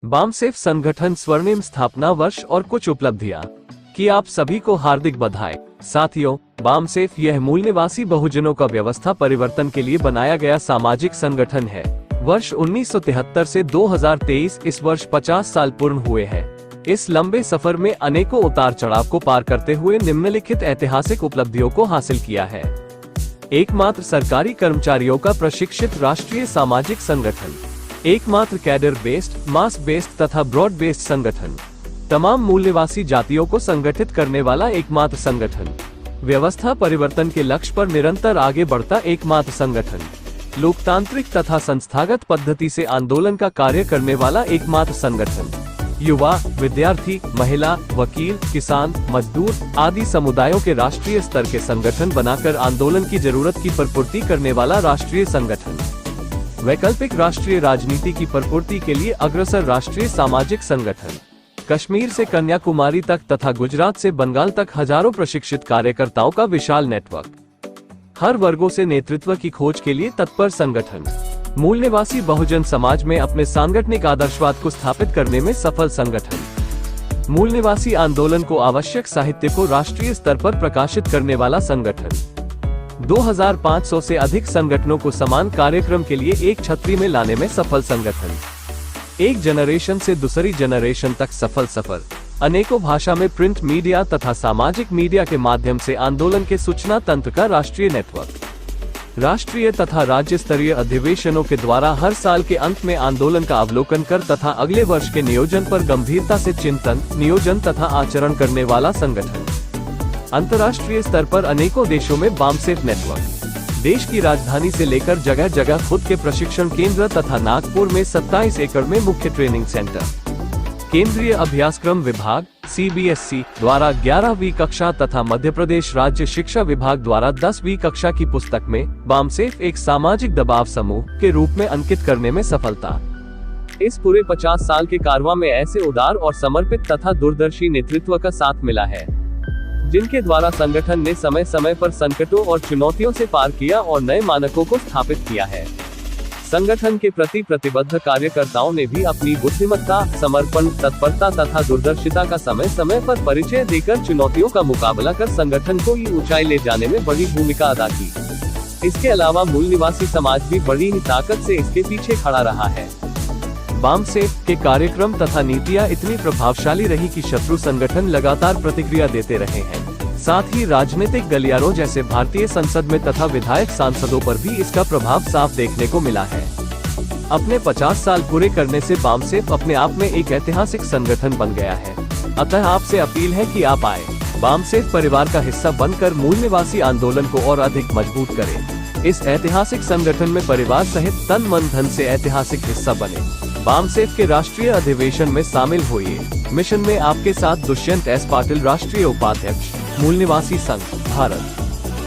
बामसेफ संगठन स्वर्णिम स्थापना वर्ष और कुछ उपलब्धियां की आप सभी को हार्दिक बधाई। साथियों, बामसेफ यह मूल निवासी बहुजनों का व्यवस्था परिवर्तन के लिए बनाया गया सामाजिक संगठन है। वर्ष 1973 से 2023 इस वर्ष 50 साल पूर्ण हुए हैं। इस लंबे सफर में अनेकों उतार चढ़ाव को पार करते हुए निम्नलिखित ऐतिहासिक उपलब्धियों को हासिल किया है। एकमात्र सरकारी कर्मचारियों का प्रशिक्षित राष्ट्रीय सामाजिक संगठन, एकमात्र कैडर बेस्ड, मास बेस्ड तथा ब्रॉड बेस्ड संगठन, तमाम मूल निवासी जातियों को संगठित करने वाला एकमात्र संगठन, व्यवस्था परिवर्तन के लक्ष्य पर निरंतर आगे बढ़ता एकमात्र संगठन, लोकतांत्रिक तथा संस्थागत पद्धति से आंदोलन का कार्य करने वाला एकमात्र संगठन, युवा, विद्यार्थी, महिला, वकील, किसान, मजदूर आदि समुदायों के राष्ट्रीय स्तर के संगठन बनाकर आंदोलन की जरूरत की परिपूर्ति करने वाला राष्ट्रीय संगठन, वैकल्पिक राष्ट्रीय राजनीति की परिपूर्ति के लिए अग्रसर राष्ट्रीय सामाजिक संगठन, कश्मीर से कन्याकुमारी तक तथा गुजरात से बंगाल तक हजारों प्रशिक्षित कार्यकर्ताओं का विशाल नेटवर्क, हर वर्गों से नेतृत्व की खोज के लिए तत्पर संगठन, मूल निवासी बहुजन समाज में अपने सांगठनिक आदर्शवाद को स्थापित करने में सफल संगठन, मूल निवासी आंदोलन को आवश्यक साहित्य को राष्ट्रीय स्तर पर प्रकाशित करने वाला संगठन, 2500 से अधिक संगठनों को समान कार्यक्रम के लिए एक छतरी में लाने में सफल संगठन, एक जनरेशन से दूसरी जनरेशन तक सफल सफर, अनेकों भाषा में प्रिंट मीडिया तथा सामाजिक मीडिया के माध्यम से आंदोलन के सूचना तंत्र का राष्ट्रीय नेटवर्क, राष्ट्रीय तथा राज्य स्तरीय अधिवेशनों के द्वारा हर साल के अंत में आंदोलन का अवलोकन कर तथा अगले वर्ष के नियोजन पर गंभीरता से चिंतन, नियोजन तथा आचरण करने वाला संगठन, अंतर्राष्ट्रीय स्तर पर अनेकों देशों में बामसेफ नेटवर्क, देश की राजधानी से लेकर जगह जगह खुद के प्रशिक्षण केंद्र तथा नागपुर में 27 एकड़ में मुख्य ट्रेनिंग सेंटर, केंद्रीय अभ्यासक्रम विभाग CBSE द्वारा 11वीं कक्षा तथा मध्य प्रदेश राज्य शिक्षा विभाग द्वारा 10वीं कक्षा की पुस्तक में बामसेफ एक सामाजिक दबाव समूह के रूप में अंकित करने में सफलता। इस पूरे 50 साल के कारवां में ऐसे उदार और समर्पित तथा दूरदर्शी नेतृत्व का साथ मिला है, जिनके द्वारा संगठन ने समय समय पर संकटों और चुनौतियों से पार किया और नए मानकों को स्थापित किया है। संगठन के प्रति प्रतिबद्ध कार्यकर्ताओं ने भी अपनी बुद्धिमत्ता, समर्पण, तत्परता तथा दूरदर्शिता का समय समय पर परिचय देकर चुनौतियों का मुकाबला कर संगठन को ये ऊंचाई ले जाने में बड़ी भूमिका अदा की। इसके अलावा मूल निवासी समाज भी बड़ी ही ताकत से इसके पीछे खड़ा रहा है। बामसेफ के कार्यक्रम तथा नीतियां इतनी प्रभावशाली रही कि शत्रु संगठन लगातार प्रतिक्रिया देते रहे हैं। साथ ही राजनीतिक गलियारों जैसे भारतीय संसद में तथा विधायक सांसदों पर भी इसका प्रभाव साफ देखने को मिला है। अपने 50 साल पूरे करने से बामसेफ अपने आप में एक ऐतिहासिक संगठन बन गया है। अतः आपसे अपील है कि आप आए, बामसेफ परिवार का हिस्सा बनकर मूल निवासी आंदोलन को और अधिक मजबूत करें। इस ऐतिहासिक संगठन में परिवार सहित तन मन धन से ऐतिहासिक हिस्सा बने। बामसेफ के राष्ट्रीय अधिवेशन में शामिल होइए। मिशन में आपके साथ दुष्यंत एस पाटिल, राष्ट्रीय उपाध्यक्ष, मूल निवासी संघ, भारत।